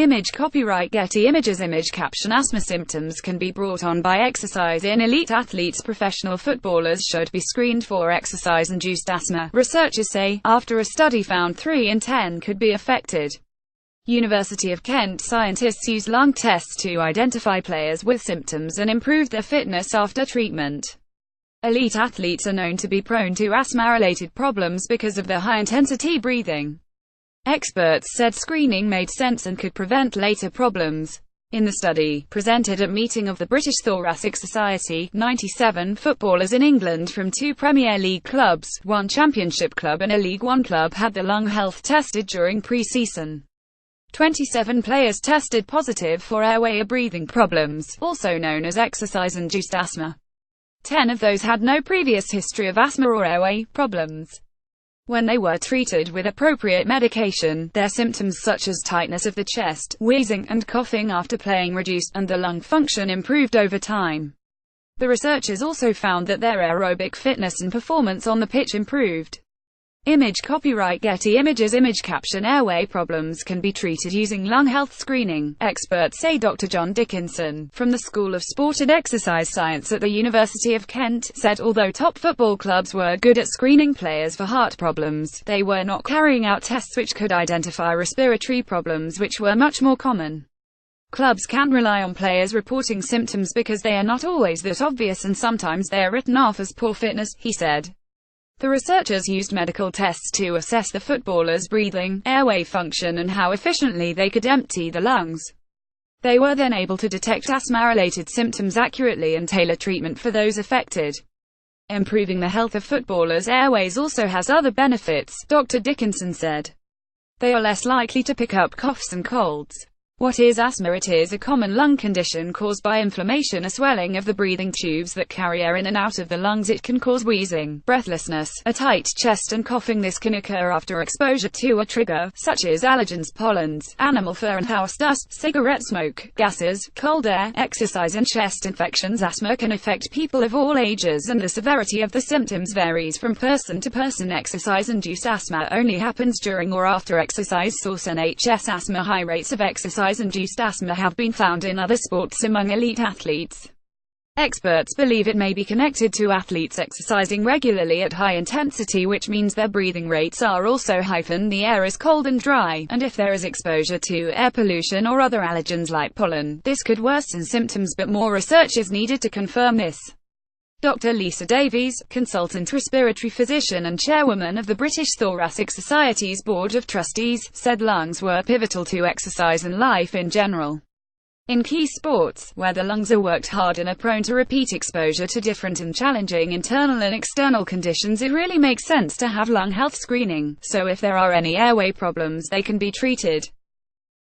Image copyright Getty Images. Image caption: asthma symptoms can be brought on by exercise. In elite athletes, professional footballers should be screened for exercise-induced asthma, researchers say, after a study found 3 in 10 could be affected. University of Kent scientists used lung tests to identify players with symptoms and improved their fitness after treatment. Elite athletes are known to be prone to asthma-related problems because of their high-intensity breathing. Experts said screening made sense and could prevent later problems. In the study, presented at meeting of the British Thoracic Society, 97 footballers in England from 2 Premier League clubs, 1 Championship club and a League One club had their lung health tested during pre-season. 27 players tested positive for airway or breathing problems, also known as exercise-induced asthma. 10 of those had no previous history of asthma or airway problems. When they were treated with appropriate medication, their symptoms such as tightness of the chest, wheezing, and coughing after playing reduced, and the lung function improved over time. The researchers also found that their aerobic fitness and performance on the pitch improved. Image copyright Getty Images. Image caption: airway problems can be treated using lung health screening, experts say. Dr. John Dickinson, from the School of Sport and Exercise Science at the University of Kent, said although top football clubs were good at screening players for heart problems, they were not carrying out tests which could identify respiratory problems, which were much more common. Clubs can rely on players reporting symptoms because they are not always that obvious and sometimes they are written off as poor fitness, he said. The researchers used medical tests to assess the footballers' breathing, airway function and how efficiently they could empty the lungs. They were then able to detect asthma-related symptoms accurately and tailor treatment for those affected. Improving the health of footballers' airways also has other benefits, Dr. Dickinson said. They are less likely to pick up coughs and colds. What is asthma? It is a common lung condition caused by inflammation or swelling of the breathing tubes that carry air in and out of the lungs. It can cause wheezing, breathlessness, a tight chest and coughing. This can occur after exposure to a trigger, such as allergens, pollens, animal fur and house dust, cigarette smoke, gases, cold air, exercise and chest infections. Asthma can affect people of all ages and the severity of the symptoms varies from person to person. Exercise-induced asthma only happens during or after exercise. Source: NHS. Asthma. High rates of exercise-induced asthma have been found in other sports among elite athletes. Experts believe it may be connected to athletes exercising regularly at high intensity, which means their breathing rates are also high. The air is cold and dry, and if there is exposure to air pollution or other allergens like pollen, this could worsen symptoms, but more research is needed to confirm this. Dr. Lisa Davies, consultant respiratory physician and chairwoman of the British Thoracic Society's Board of Trustees, said lungs were pivotal to exercise and life in general. In key sports, where the lungs are worked hard and are prone to repeat exposure to different and challenging internal and external conditions, it really makes sense to have lung health screening, so if there are any airway problems they can be treated.